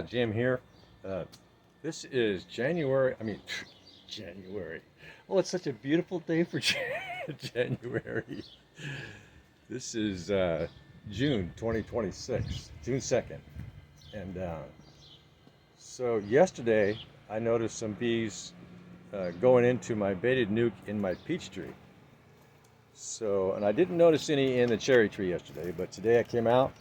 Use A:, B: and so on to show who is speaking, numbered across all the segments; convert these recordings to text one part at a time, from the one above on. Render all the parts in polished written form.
A: Jim here. Uh, this is January. January. Oh, it's such a beautiful day for January. This is June 2026, June 2nd. And so yesterday I noticed some bees going into my baited nuke in my peach tree. So, and I didn't notice any in the cherry tree yesterday, but today I came out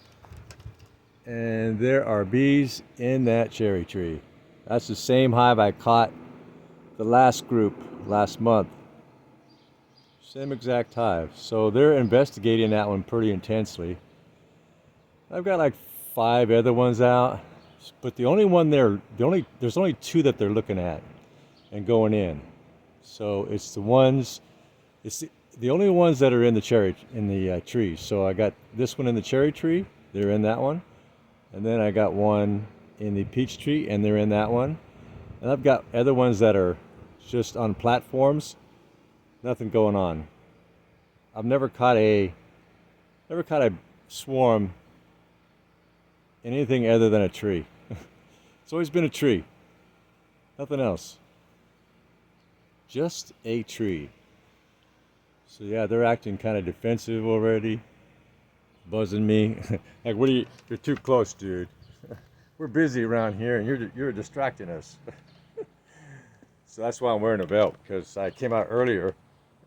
A: and there are bees in that cherry tree. That's the same hive I caught the last group last month. Same exact hive. So they're investigating that one pretty intensely. I've got like 5 other ones out, but there's only two that they're looking at and going in. So it's the only ones that are in the tree. So I got this one in the cherry tree. They're in that one. And then I got one in the peach tree, and they're in that one. And I've got other ones that are just on platforms, nothing going on. I've never caught a swarm in anything other than a tree. It's always been a tree, nothing else. Just a tree. So yeah, they're acting kind of defensive already, buzzing me. Like, you're too close, dude. We're busy around here, and you're distracting us. So that's why I'm wearing a belt, because I came out earlier,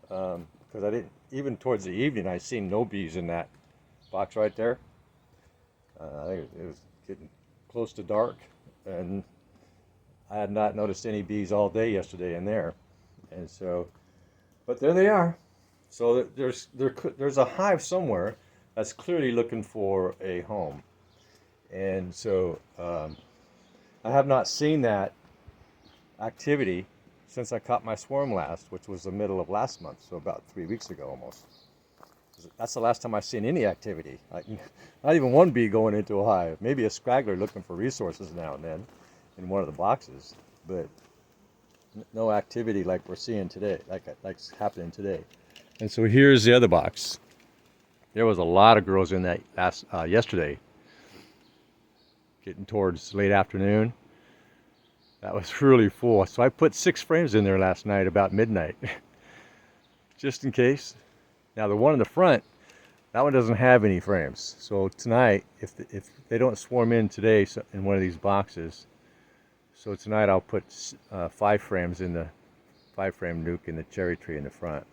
A: because I didn't, even towards the evening, I seen no bees in that box right there. I think it was getting close to dark, and I had not noticed any bees all day yesterday in there. And so, but there they are. So there's a hive somewhere that's clearly looking for a home. And so I have not seen that activity since I caught my swarm last, which was the middle of last month, so about 3 weeks ago almost. That's the last time I've seen any activity. Like, not even one bee going into a hive. Maybe a straggler looking for resources now and then in one of the boxes, but no activity like we're seeing today, like's happening today. And so here's the other box. There was a lot of girls in that yesterday, getting towards late afternoon. That was really full. So I put 6 frames in there last night about midnight, just in case. Now the one in the front, that one doesn't have any frames. So tonight, if they don't swarm in today in one of these boxes, so tonight I'll put 5 frames in the 5-frame nuke in the cherry tree in the front.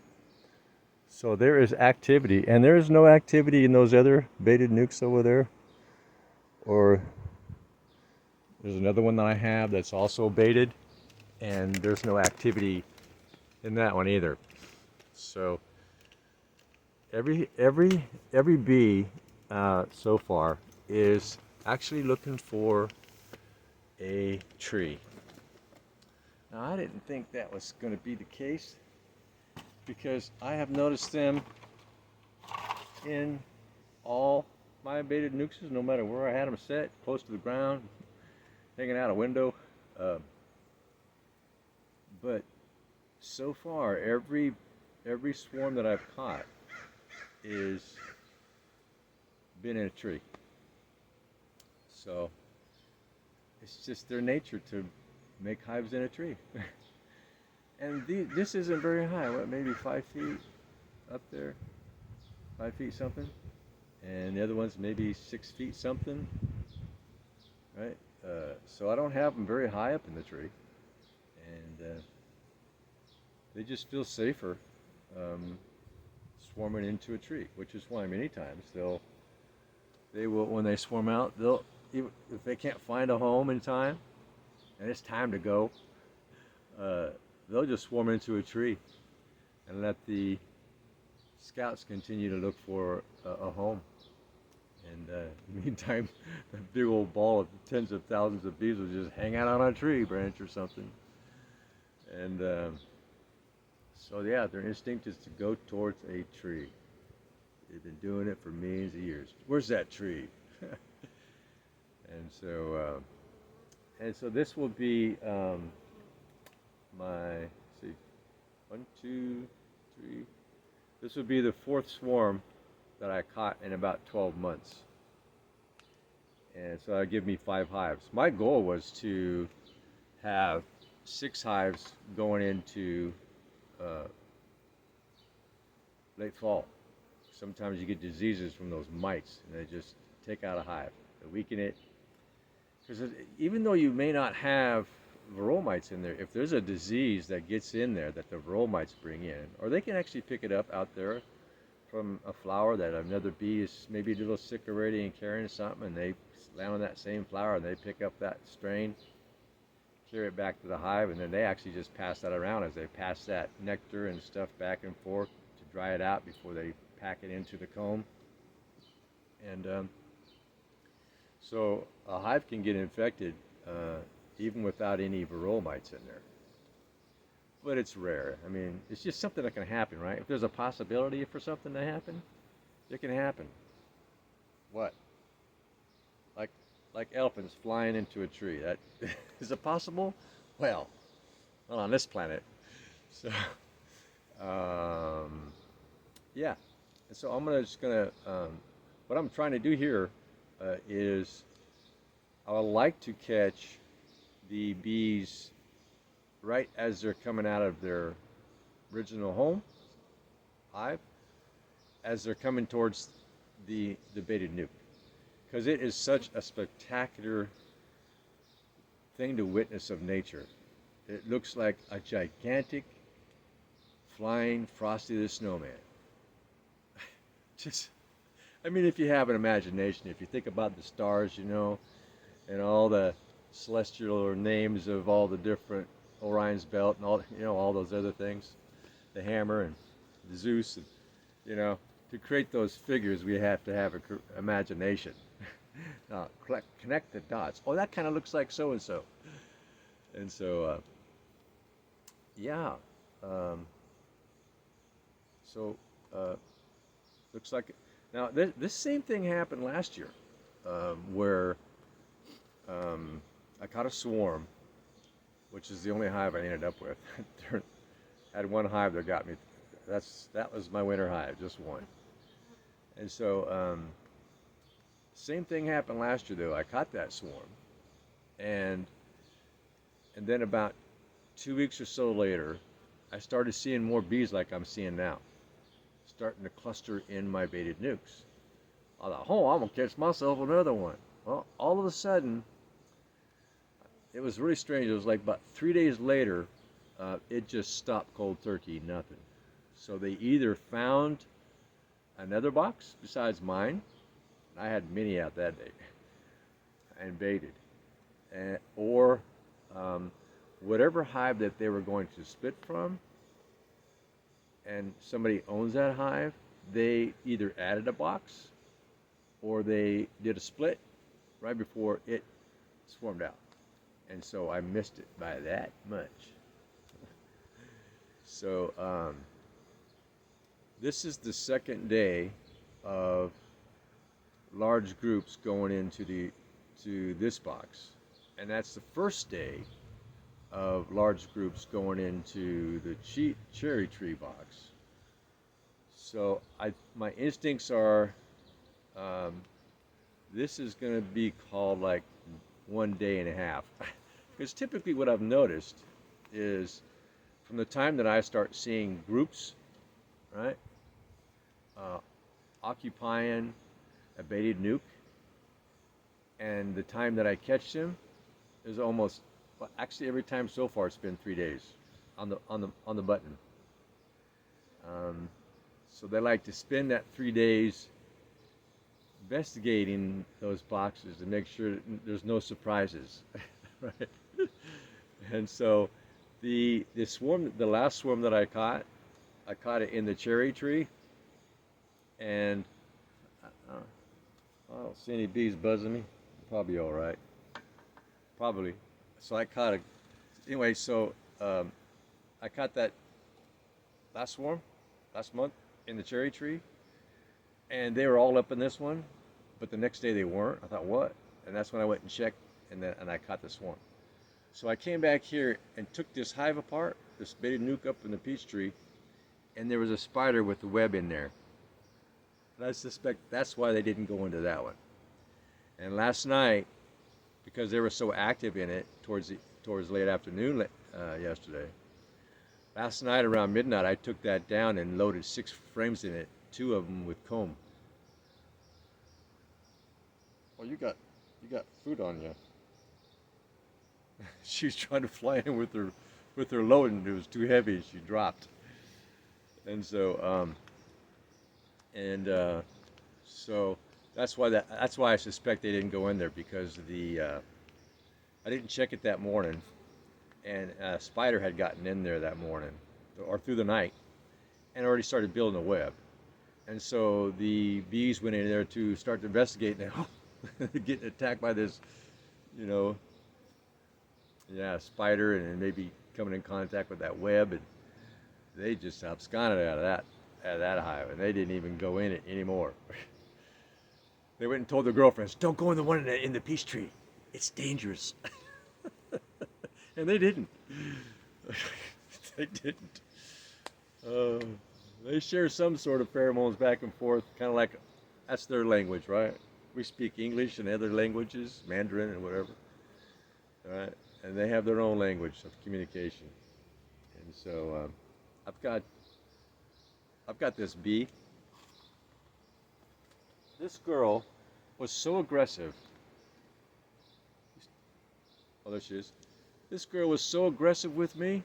A: So there is activity, and there is no activity in those other baited nukes over there. Or there's another one that I have that's also baited, and there's no activity in that one either. So every bee so far is actually looking for a tree. Now I didn't think that was going to be the case, because I have noticed them in all my baited nukes, no matter where I had them set, close to the ground, hanging out a window. But so far, every swarm that I've caught is been in a tree. So it's just their nature to make hives in a tree. And this isn't very high. What, maybe 5 feet up there, 5 feet something, and the other one's maybe 6 feet something, right? So I don't have them very high up in the tree, and they just feel safer swarming into a tree, which is why many times they will, when they swarm out, they'll, even if they can't find a home in time and it's time to go, they'll just swarm into a tree and let the scouts continue to look for a home. And in the meantime, a big old ball of tens of thousands of bees will just hang out on a tree branch or something. And so yeah, their instinct is to go towards a tree. They've been doing it for millions of years. Where's that tree? And so this will be my, see, 1, 2, 3. This would be the 4th swarm that I caught in about 12 months. and so that'd give me 5 hives. My goal was to have 6 hives going into uh, late fall. Sometimes you get diseases from those mites, and they just take out a hive, they weaken it. Because even though you may not have varroa mites in there, if there's a disease that gets in there that the varroa mites bring in, or they can actually pick it up out there from a flower that another bee is maybe a little sick already and carrying something, and they land on that same flower and they pick up that strain, carry it back to the hive, and then they actually just pass that around as they pass that nectar and stuff back and forth to dry it out before they pack it into the comb. And so a hive can get infected even without any varroa mites in there. But it's rare. I mean, it's just something that can happen, right? If there's a possibility for something to happen, it can happen. What? Like like elephants flying into a tree. That is it possible? Well, not on this planet. So, um, yeah. And so just gonna what I'm trying to do here is I would like to catch the bees right as they're coming out of their original home hive, as they're coming towards the baited nuke, because it is such a spectacular thing to witness of nature. It looks like a gigantic flying Frosty the Snowman. Just, I mean, if you have an imagination, if you think about the stars, and all the celestial names of all the different Orion's belt and all, all those other things, the hammer and the Zeus, and, to create those figures, we have to have an imagination. Connect the dots. Oh, that kind of looks like so and so. And so, yeah. Um, so, looks like now this same thing happened last year, where I caught a swarm, which is the only hive I ended up with. I had one hive that got me. That was my winter hive, just one. And so, same thing happened last year though. I caught that swarm, and then about 2 weeks or so later, I started seeing more bees like I'm seeing now, starting to cluster in my baited nukes. I thought, oh, I'm gonna catch myself another one. Well, all of a sudden, it was really strange. It was like about 3 days later, it just stopped cold turkey, nothing. So they either found another box besides mine, and I had many out that day, and baited, or whatever hive that they were going to split from, and somebody owns that hive, they either added a box or they did a split right before it swarmed out. And so I missed it by that much. So this is the second day of large groups going into this box, and that's the first day of large groups going into the cherry tree box. So my instincts are, this is going to be called like 1 day and a half, because typically what I've noticed is from the time that I start seeing groups, right, occupying a baited nuke, and the time that I catch them is almost, well, actually every time so far it's been 3 days on the button. So they like to spend that 3 days investigating those boxes to make sure there's no surprises, right? And so the last swarm that I caught it in the cherry tree, and I don't see any bees buzzing me. Probably all right. Probably. So I caught it. Anyway, so I caught that last swarm last month in the cherry tree, and they were all up in this one, but the next day they weren't. I thought, what? And that's when I went and checked, and I caught the swarm. So I came back here and took this hive apart, this baited nuke up in the peach tree, and there was a spider with the web in there. And I suspect that's why they didn't go into that one. And last night, because they were so active in it towards late afternoon yesterday, last night around midnight, I took that down and loaded 6 frames in it, 2 of them with comb. Oh, you got food on you. She's trying to fly in with her load, and it was too heavy. She dropped, and so that's why I suspect they didn't go in there because I didn't check it that morning, and a spider had gotten in there that morning or through the night and already started building a web. And so the bees went in there to start to investigate, and getting attacked by this, you know, yeah, spider, and maybe coming in contact with that web, and they just absconded out of that hive, and they didn't even go in it anymore. They went and told their girlfriends, "Don't go in the one in the peach tree. It's dangerous." And they didn't. They didn't. Uh, they share some sort of pheromones back and forth, kind of like that's their language, right? We speak English and other languages, Mandarin and whatever, right? And they have their own language of communication. And so I've got this bee. This girl was so aggressive. Oh, there she is. This girl was so aggressive with me.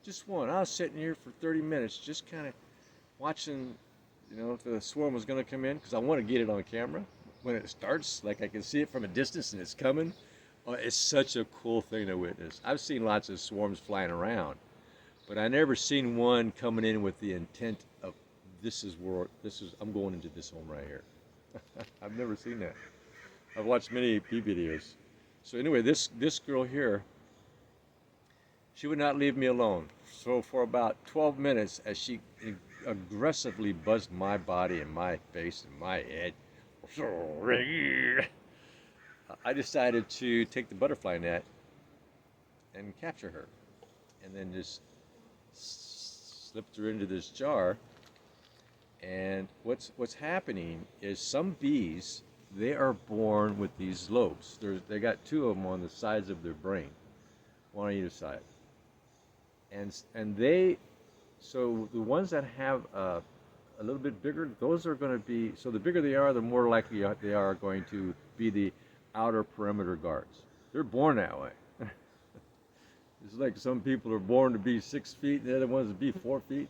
A: Just one. I was sitting here for 30 minutes, just kind of watching, if the swarm was going to come in, because I want to get it on camera when it starts. Like I can see it from a distance and it's coming. Oh, it's such a cool thing to witness. I've seen lots of swarms flying around, but I never seen one coming in with the intent of I'm going into this home right here. I've never seen that. I've watched many bee videos. So anyway, this girl here, she would not leave me alone. So for about 12 minutes, as she aggressively buzzed my body and my face and my head, I decided to take the butterfly net and capture her, and then just slipped her into this jar. And what's happening is some bees, they are born with these lobes. They got 2 of them on the sides of their brain, one on either side. And so the ones that have a little bit bigger, those are going to be, so the bigger they are, the more likely they are going to be the outer perimeter guards. They're born that way. It's like some people are born to be 6 feet and the other ones to be 4 feet.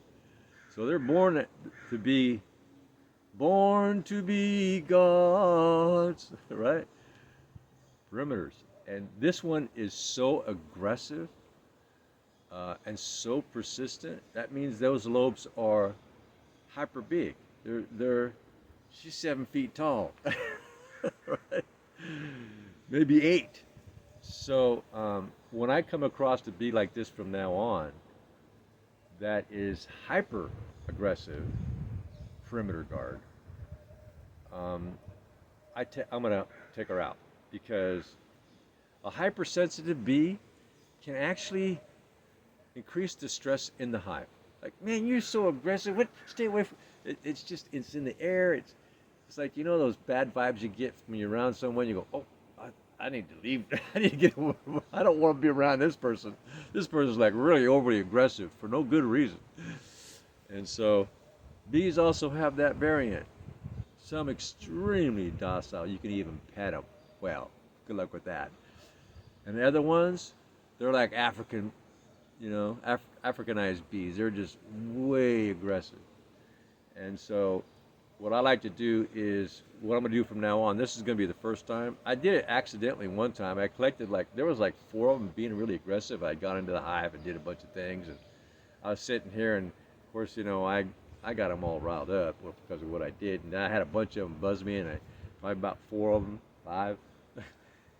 A: So they're born to be gods, right? Perimeters. And this one is so aggressive and so persistent. That means those lobes are hyper big. She's 7 feet tall, right? Maybe 8. So when I come across a bee like this from now on, that is hyper aggressive perimeter guard, I'm gonna take her out, because a hypersensitive bee can actually increase the stress in the hive. Like, man, you're so aggressive. What? Stay away from it. It's in the air. It's like, those bad vibes you get when you're around someone. You go, oh, I need to leave. I need to get away. I don't want to be around this person. This person's like really overly aggressive for no good reason. And so bees also have that variant. Some extremely docile. You can even pet them. Well, good luck with that. And the other ones, they're like African, Africanized bees. They're just way aggressive. And so what I like to do is, what I'm going to do from now on, this is going to be the first time. I did it accidentally one time. I collected there was 4 of them being really aggressive. I got into the hive and did a bunch of things. And I was sitting here, and of course, I got them all riled up because of what I did. And I had a bunch of them buzz me, and probably about 4 of them, 5.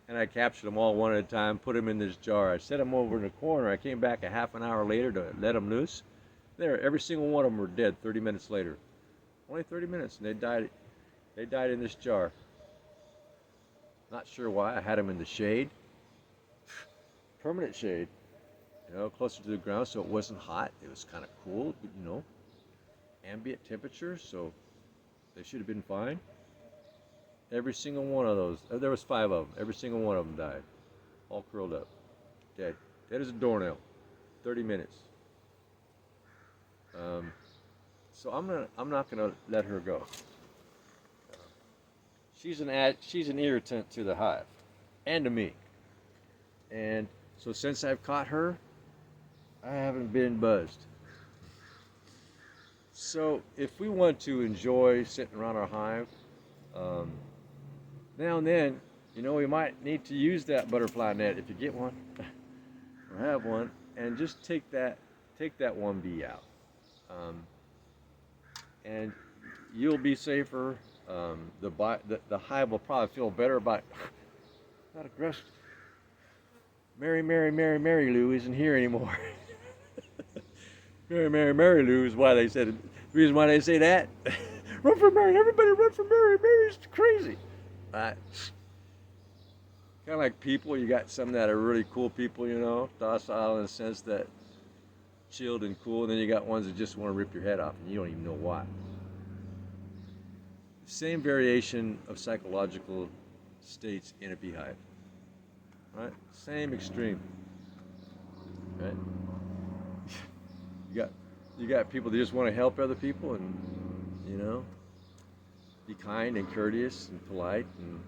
A: And I captured them all one at a time, put them in this jar. I set them over in the corner. I came back a half an hour later to let them loose. Every single one of them were dead 30 minutes later. Only 30 minutes, and they died. They died in this jar. Not sure why. I had them in the shade, permanent shade, closer to the ground, so it wasn't hot. It was kind of cool, but ambient temperature, so they should have been fine. Every single one of those. There was 5 of them. Every single one of them died, all curled up, dead, dead as a doornail. 30 minutes. Um, so I'm not gonna let her go. She's an irritant to the hive, and to me. And so since I've caught her, I haven't been buzzed. So if we want to enjoy sitting around our hive, um, now and then, we might need to use that butterfly net if you get one or have one, and just take that one bee out, um, and you'll be safer. The hive will probably feel better about not aggressive. Mary Lou isn't here anymore. Mary Lou is why they said it. The reason why they say that. Run for Mary, everybody run for Mary. Mary's crazy. Kind of like people, you got some that are really cool people, docile in the sense that chilled and cool, and then you got ones that just want to rip your head off, and you don't even know why. Same variation of psychological states in a beehive, right? Same extreme, right? You got people that just want to help other people, and be kind and courteous and polite, and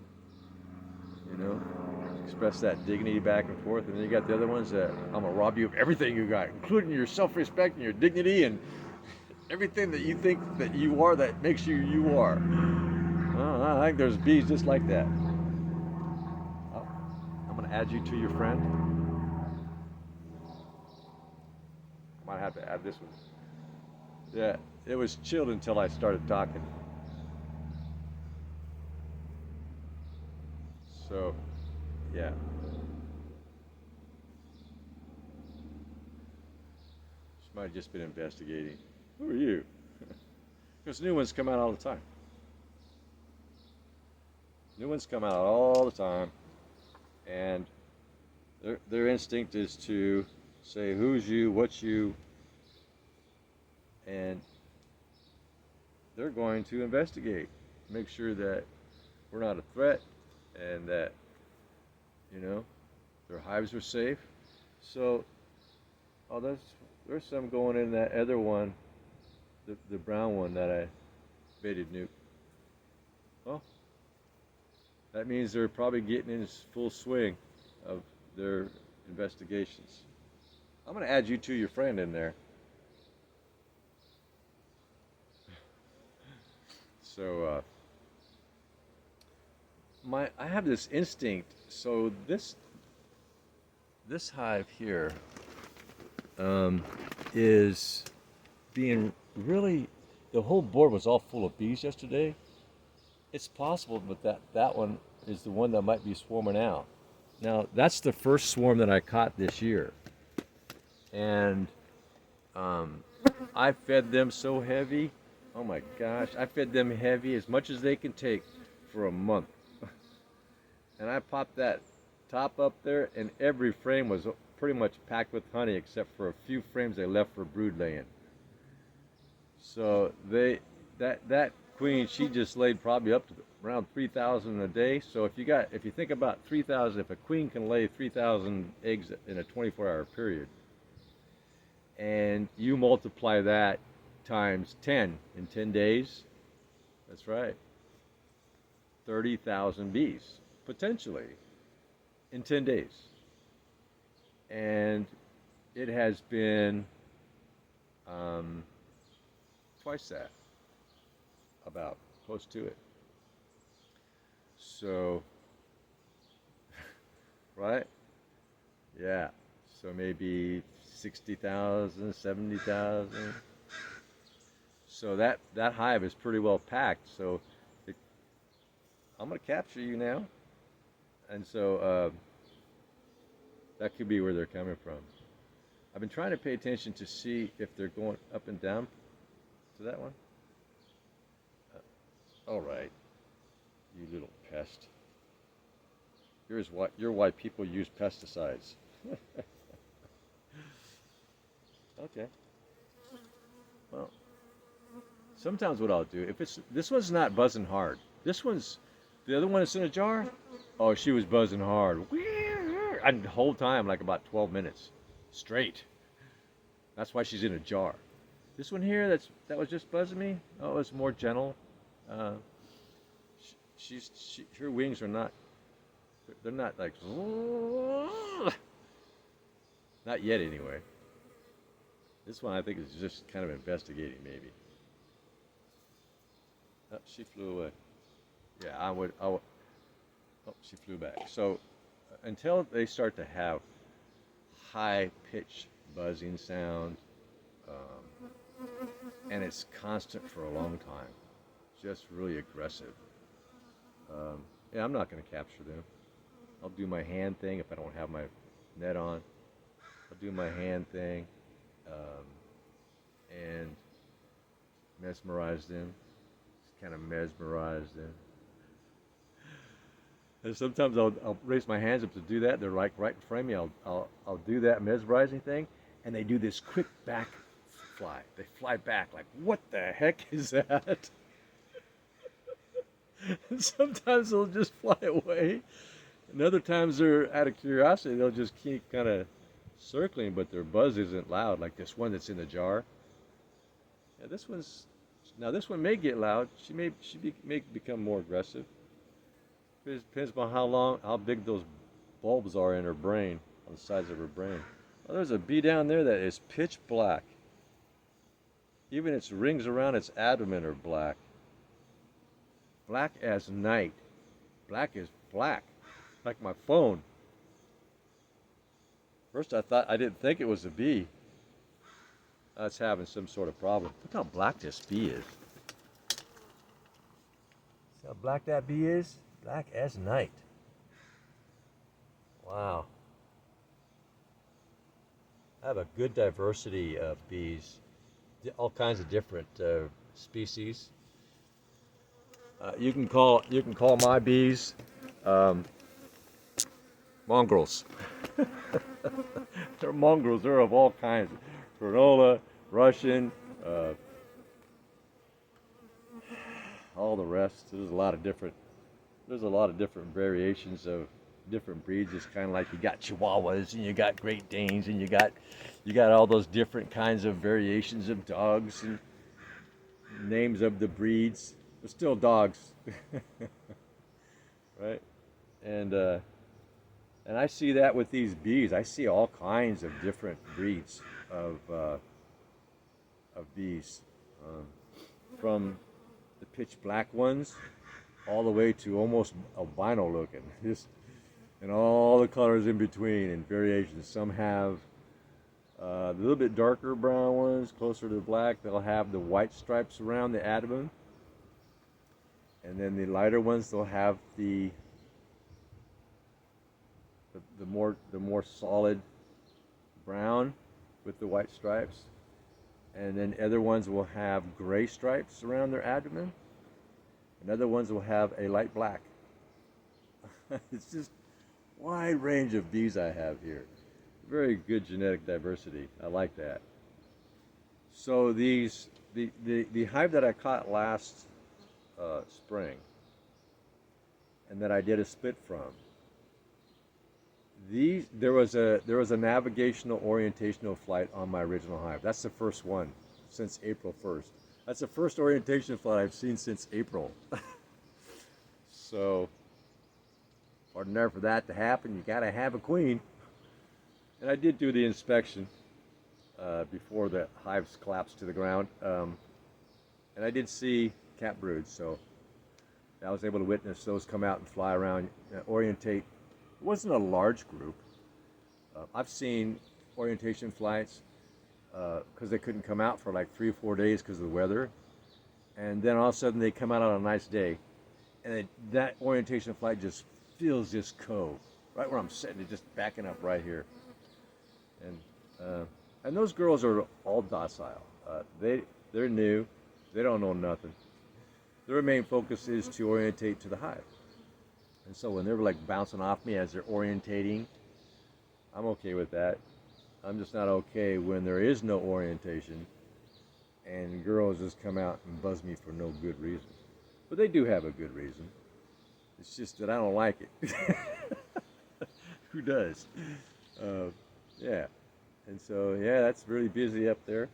A: express that dignity back and forth. And then you got the other ones that I'm gonna rob you of everything you got, including your self-respect and your dignity and everything that you think that you are that makes you are. I think there's bees just like that. Oh, I'm gonna add you to your friend. I might have to add this one. Yeah, it was chilled until I started talking. So, yeah. She might have just been investigating. Who are you? Because new ones come out all the time. New ones come out all the time, and their instinct is to say who's you, what's you, and they're going to investigate, make sure that we're not a threat, and that their hives are safe. So, there's some going in that other one, the brown one that I baited nuke. Well, that means they're probably getting in full swing of their investigations. I'm going to add you to your friend in there. So I have this instinct. So this hive here is being really. The whole board was all full of bees yesterday. It's possible, but that one is the one that might be swarming out. Now that's the first swarm that I caught this year, and I fed them so heavy. Oh my gosh, I fed them heavy as much as they can take for a month. And I popped that top up there, and every frame was pretty much packed with honey except for a few frames they left for brood laying. So that queen, she just laid probably up to around 3,000 a day. So if you think about 3,000, if a queen can lay 3,000 eggs in a 24-hour period, and you multiply that times 10 in 10 days, that's right, 30,000 bees potentially in 10 days. And it has been twice that, about close to it. So, right? Yeah. So maybe 60,000, 70,000. So that hive is pretty well packed. So I'm going to capture you now. And so that could be where they're coming from. I've been trying to pay attention to see if they're going up and down to that one. All right, you little pest. You're why people use pesticides. Okay. Well, sometimes what I'll do, if this one's not buzzing hard. This The other one that's in a jar, oh, she was buzzing hard. And the whole time, like about 12 minutes straight. That's why she's in a jar. This one here, that was just buzzing me. Oh, it's more gentle. Uh, her wings are not. They're not like. Not yet, anyway. This one I think is just kind of investigating, maybe. Oh, she flew away. Yeah, I would. Oh, she flew back. So until they start to have high pitched buzzing sound, and it's constant for a long time, just really aggressive. Yeah, I'm not going to capture them. I'll do my hand thing if I don't have my net on. I'll do my hand thing and mesmerize them. Just kind of mesmerize them. And sometimes I'll raise my hands up to do that. They're like right in front of me. I'll do that mesmerizing thing, and they do this quick back fly. They fly back like, what the heck is that? And sometimes they'll just fly away. And other times they're out of curiosity. They'll just keep kind of circling, but their buzz isn't loud like this one that's in the jar. Yeah, this one may get loud. She may become more aggressive. It depends upon how big those bulbs are in her brain, on the sides of her brain. Oh, there's a bee down there that is pitch black. Even its rings around its abdomen are black. Black as night. Black as black. Like my phone. First I didn't think it was a bee. It's having some sort of problem. Look how black this bee is. See how black that bee is? Black as night. Wow. I have a good diversity of bees. All kinds of different species. You can call my bees mongrels. They're mongrels. They're of all kinds. Granola, Russian, all the rest. There's a lot of different variations of different breeds. It's kind of like you got Chihuahuas and you got Great Danes and you got all those different kinds of variations of dogs and names of the breeds. They're still dogs, right? And I see that with these bees. I see all kinds of different breeds of bees, from the pitch black ones all the way to almost albino looking, just and all the colors in between and variations. Some have a little bit darker brown ones, closer to black. They'll have the white stripes around the abdomen, and then the lighter ones they'll have the more solid brown with the white stripes, and then other ones will have gray stripes around their abdomen, and other ones will have a light black. It's just wide range of bees I have here. Very good genetic diversity. I like that. So the hive that I caught last spring, and that I did a split from. There was a navigational orientational flight on my original hive. That's the first one since April 1st. That's the first orientation flight I've seen since April. So, ordinary for that to happen, you gotta have a queen. And I did do the inspection before the hives collapsed to the ground, and I did see cat broods. So I was able to witness those come out and fly around, orientate. It wasn't a large group. I've seen orientation flights because they couldn't come out for like 3 or 4 days because of the weather, and then all of a sudden they come out on a nice day, and that orientation flight just fills this cove right where I'm sitting. It's just backing up right here, and those girls are all docile. They're new. They don't know nothing. Their main focus is to orientate to the hive. And so when they're like bouncing off me as they're orientating, I'm okay with that. I'm just not okay when there is no orientation and girls just come out and buzz me for no good reason. But they do have a good reason. It's just that I don't like it. Who does? Uh, yeah. And so yeah, that's really busy up there.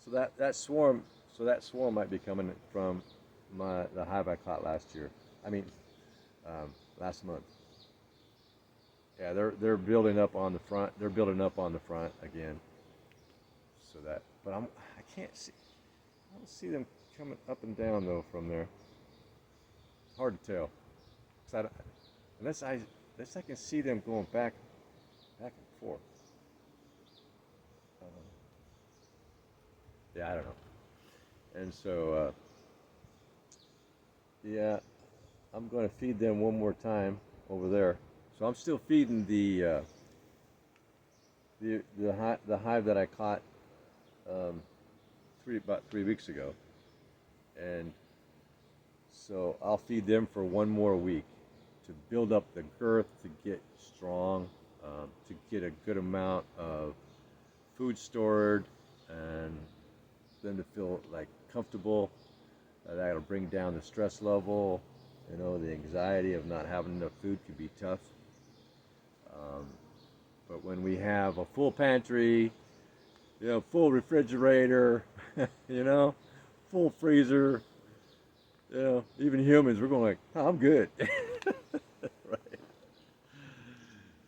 A: So that swarm might be coming from the hive I caught last year. I mean, last month. Yeah, they're building up on the front. They're building up on the front again. So that, but I can't see. I don't see them coming up and down though from there. Hard to tell. 'Cause I don't- unless I can see them going back and forth. Um, yeah, I don't know. And so yeah, I'm going to feed them one more time over there. So I'm still feeding the hive that I caught um, about 3 weeks ago, and so I'll feed them for one more week to build up the girth, to get strong, to get a good amount of food stored, and them to feel like comfortable. That'll bring down the stress level. You know, the anxiety of not having enough food can be tough. Um, but when we have a full pantry, you know, full refrigerator, you know, full freezer, you know, even humans, we're going like, oh, I'm good. Right.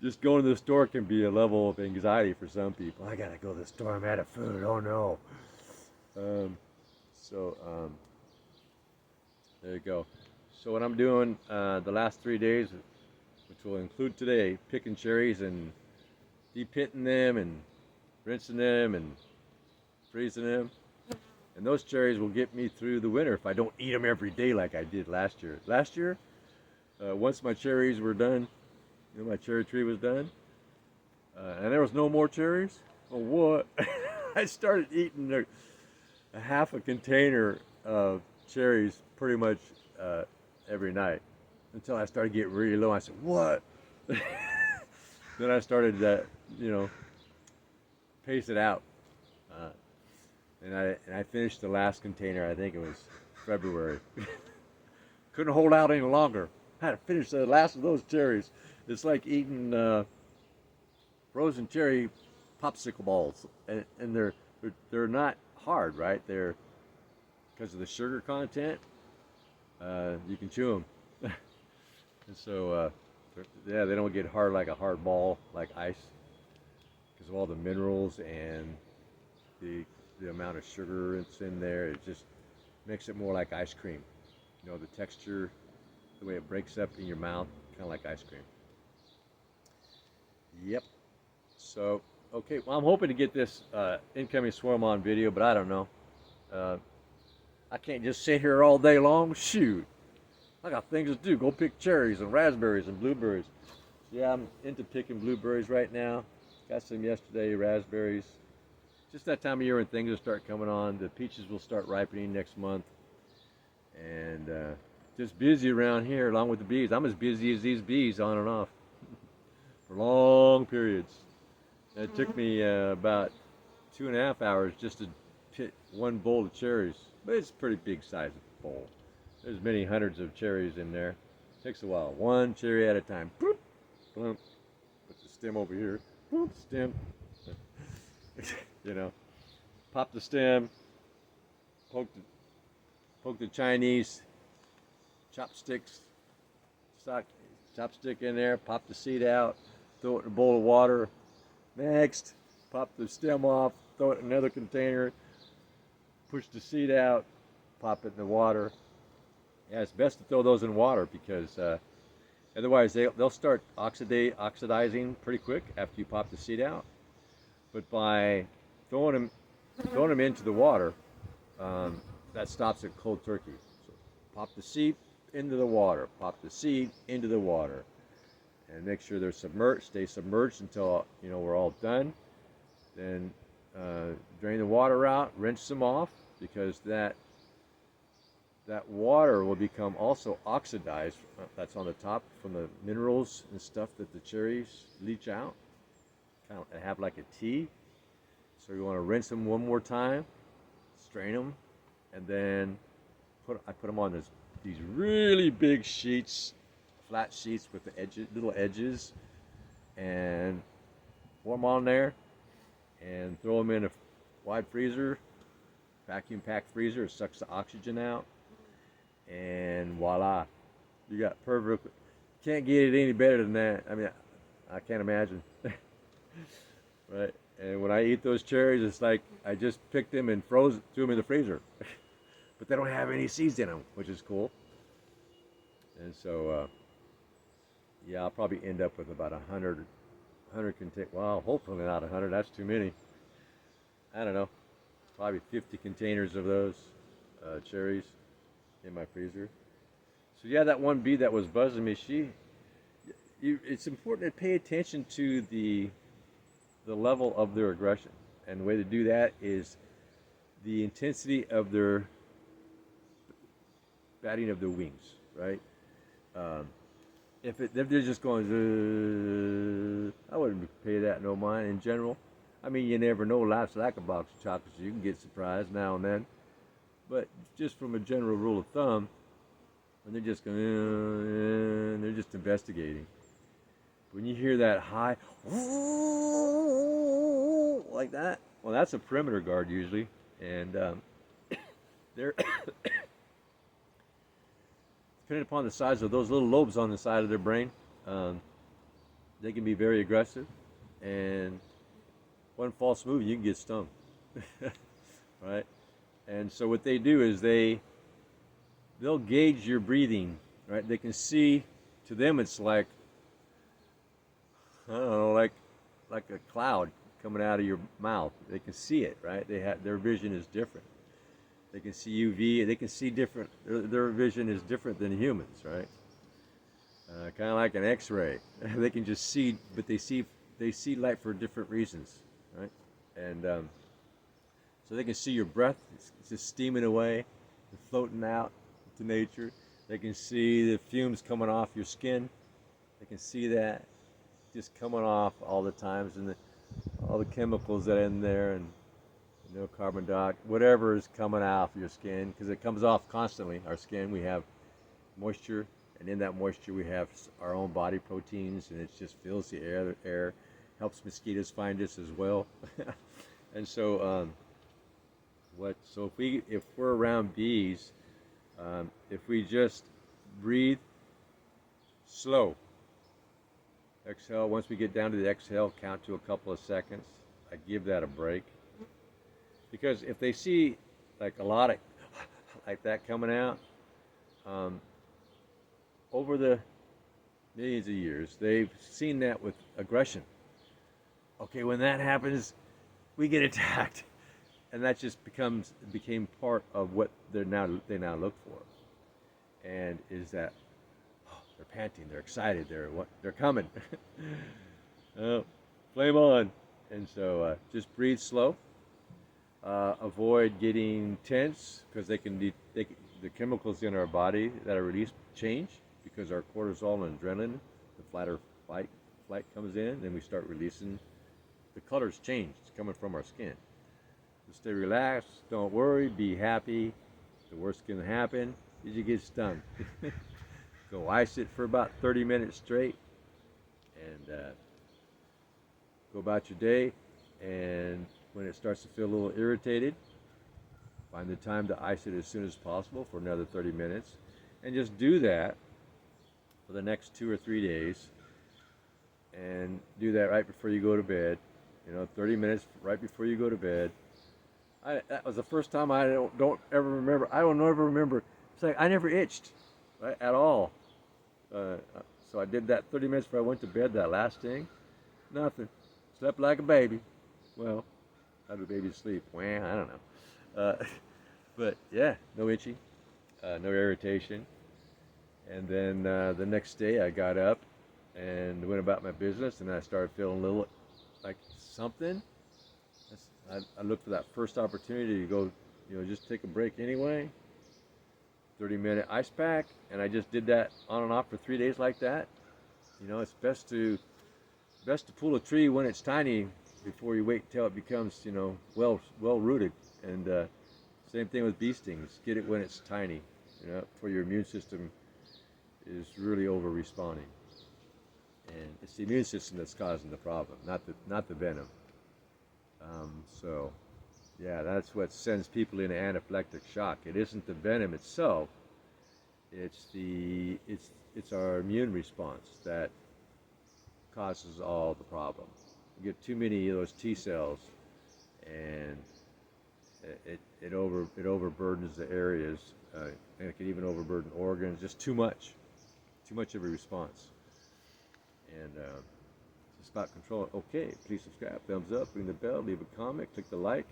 A: Just going to the store can be a level of anxiety for some people. I gotta go to the store, I'm out of food, oh no. Um, so there you go. So what I'm doing the last 3 days, which will include today, picking cherries and de-pitting them and rinsing them and freezing them. And those cherries will get me through the winter if I don't eat them every day like I did last year. Last year, once my cherries were done, you know, my cherry tree was done, and there was no more cherries. Well, what? I started eating a half a container of cherries pretty much every night until I started getting really low. I said, "What?" Then I started you know, pace it out, uh, and I finished the last container. I think it was February. Couldn't hold out any longer. I had to finish the last of those cherries. It's like eating frozen cherry popsicle balls, and they're not hard, right? They're because of the sugar content. You can chew them, and so yeah, they don't get hard like a hard ball like ice because of all the minerals and the amount of sugar that's in there. It just makes it more like ice cream. You know, the texture, the way it breaks up in your mouth, kind of like ice cream. Yep. So, okay, well, I'm hoping to get this incoming swarm on video, but I don't know. Uh, I can't just sit here all day long. Shoot, I got things to do. Go pick cherries and raspberries and blueberries. Yeah, I'm into picking blueberries right now. Got some yesterday, raspberries. Just that time of year when things will start coming on. The peaches will start ripening next month. And just busy around here along with the bees. I'm as busy as these bees on and off for long periods. And it took me about 2.5 hours just to pick one bowl of cherries. But it's a pretty big size bowl. There's many hundreds of cherries in there. Takes a while. One cherry at a time. Boop, boom. Put the stem over here. Boop, stem. You know, pop the stem, poke the Chinese chopstick in there, pop the seed out, throw it in a bowl of water. Next, pop the stem off, throw it in another container, push the seed out, pop it in the water. Yeah, it's best to throw those in water because otherwise they'll start oxidizing pretty quick after you pop the seed out. But by throwing them into the water, that stops it cold turkey. So pop the seed into the water, pop the seed into the water, and make sure they're submerged. Stay submerged until we're all done. Then drain the water out, rinse them off because that water will become also oxidized. That's on the top from the minerals and stuff that the cherries leach out. Kind of have like a tea. So you want to rinse them one more time, strain them, and then I put them on this these really big sheets, flat sheets with the edges, little edges, and pour them on there, and throw them in a wide freezer, vacuum packed freezer. It sucks the oxygen out, and voila, you got perfect. Can't get it any better than that. I mean, I can't imagine. Right? And when I eat those cherries, it's like I just picked them and threw them in the freezer. But they don't have any seeds in them, which is cool. And so, yeah, I'll probably end up with about 100 contain. Well, hopefully not 100. That's too many. I don't know. Probably 50 containers of those cherries in my freezer. So yeah, that one bee that was buzzing me, it's important to pay attention to the level of their aggression, and the way to do that is the intensity of their batting of their wings, right? If they're just going, I wouldn't pay that no mind in general. I mean, you never know. Life's like a box of chocolates. You can get surprised now and then. But just from a general rule of thumb, when they're just going, they're just investigating. When you hear that high, like that, well, that's a perimeter guard usually. And they're, depending upon the size of those little lobes on the side of their brain, they can be very aggressive. And one false move, you can get stung. Right? And so what they do is they'll gauge your breathing, right? They can see, to them it's like, I don't know, like a cloud coming out of your mouth. They can see it, right? Their vision is different. They can see UV. They can see different. Their vision is different than humans, right? Kind of like an X-ray. They can just see, but they see light for different reasons, right? And so they can see your breath. It's just steaming away, floating out to nature. They can see the fumes coming off your skin. They can see that just coming off all the times, and all the chemicals that are in there, and carbon dioxide, whatever is coming off your skin, because it comes off constantly. Our skin, we have moisture, and in that moisture we have our own body proteins, and it just fills the air, helps mosquitoes find us as well. And so if we're around bees, if we just breathe slow, exhale, once we get down to the exhale, count to a couple of seconds. I give that a break, because if they see like a lot of like that coming out, over the millions of years, they've seen that with aggression. Okay, when that happens, we get attacked, and that just became part of what they now look for, and is that they're panting, they're excited, they're coming. Flame on. And so just breathe slow. Avoid getting tense, because the chemicals in our body that are released change, because our cortisol and adrenaline, the flight comes in, and we start releasing. The colors change. It's coming from our skin. So stay relaxed. Don't worry. Be happy. The worst can happen is you get stung. Go ice it for about 30 minutes straight, and go about your day. And when it starts to feel a little irritated, find the time to ice it as soon as possible for another 30 minutes. And just do that for the next 2 or 3 days. And do that right before you go to bed. 30 minutes right before you go to bed. That was the first time I don't ever remember. I don't ever remember. It's like I never itched, right, at all. So I did that 30 minutes before I went to bed, that last thing. Nothing. Slept like a baby. Well, how do babies sleep? Well, I don't know. But yeah, no itching, no irritation. And then the next day I got up and went about my business, and I started feeling a little like something. I looked for that first opportunity to go, just take a break anyway. 30-minute ice pack, and I just did that on and off for 3 days like that. It's best to pull a tree when it's tiny before you wait till it becomes, well rooted. And same thing with bee stings. Get it when it's tiny. for your immune system is really over responding, and it's the immune system that's causing the problem, not the venom. So, yeah, that's what sends people into anaphylactic shock. It isn't the venom itself; it's our immune response that causes all the problem. You get too many of those T cells, and it overburdens the areas, and it can even overburden organs. Just too much of a response. And it's about control. Okay, please subscribe, thumbs up, ring the bell, leave a comment, click the like.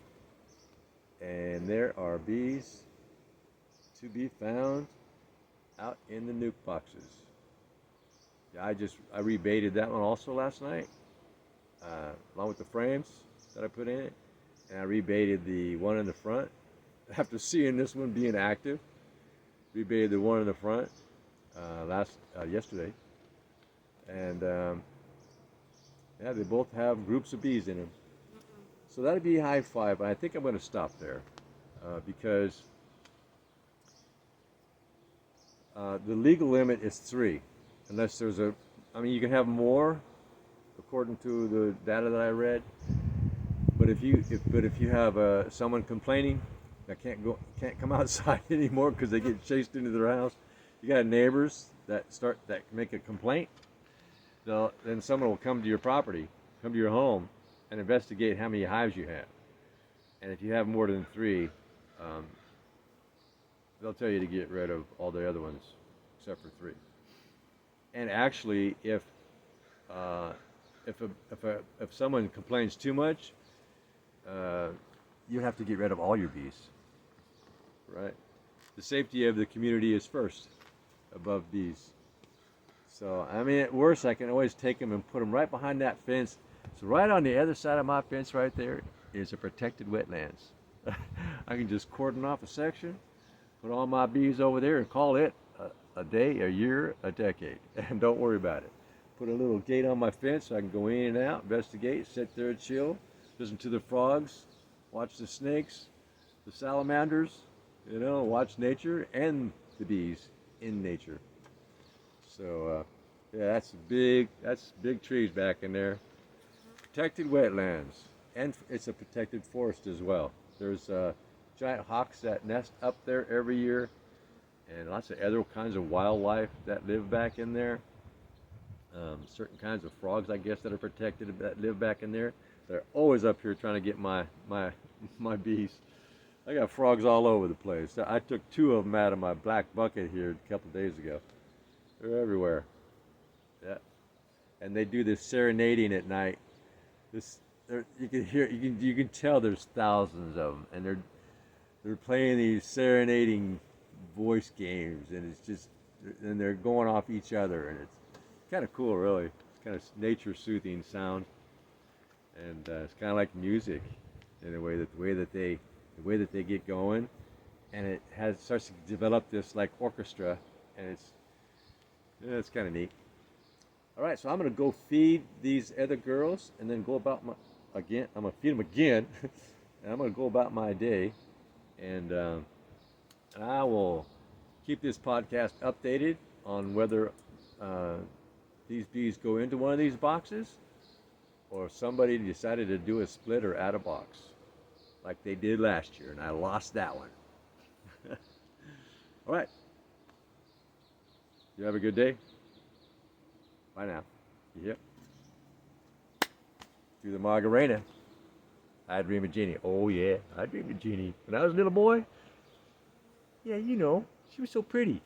A: And there are bees to be found out in the nuke boxes. Yeah, I rebaited that one also last night, along with the frames that I put in it, and I rebaited the one in the front. After seeing this one being active, rebaited the one in the front yesterday, and yeah, they both have groups of bees in them. So that'd be high five. I think I'm going to stop there because the legal limit is 3, unless there's I mean, you can have more, according to the data that I read. But if you have someone complaining that can't come outside anymore because they get chased into their house, you got neighbors that make a complaint. Then someone will come to your property, come to your home, and investigate how many hives you have. And if you have more than 3, they'll tell you to get rid of all the other ones except for 3. And actually, if someone complains too much, you have to get rid of all your bees. Right? The safety of the community is first, above bees. So, I mean, at worst, I can always take them and put them right behind that fence. So right on the other side of my fence right there is a protected wetlands. I can just cordon off a section, put all my bees over there, and call it a day, a year, a decade. And don't worry about it. Put a little gate on my fence so I can go in and out, investigate, sit there and chill, listen to the frogs, watch the snakes, the salamanders, watch nature and the bees in nature. So, yeah, that's big trees back in there. Protected wetlands, and it's a protected forest as well. There's giant hawks that nest up there every year, and lots of other kinds of wildlife that live back in there. Certain kinds of frogs, I guess, that are protected that live back in there. They're always up here trying to get my bees. I got frogs all over the place. I took 2 of them out of my black bucket here a couple days ago. They're everywhere. Yeah, and they do this serenading at night. You can tell there's thousands of them, and they're playing these serenading voice games, and they're going off each other, and it's kind of cool, really. It's kind of nature soothing sound, and it's kind of like music in the way that they get going, and it starts to develop this like orchestra, and it's kind of neat. All right, so I'm going to go feed these other girls and then go about I'm going to feed them again, and I'm going to go about my day. And I will keep this podcast updated on whether these bees go into one of these boxes or if somebody decided to do a split or add a box like they did last year, and I lost that one. All right. You have a good day. Bye now. Yep. Do the Macarena. I dream of Jeannie. Oh yeah, I dreamed of Jeannie when I was a little boy. Yeah, she was so pretty.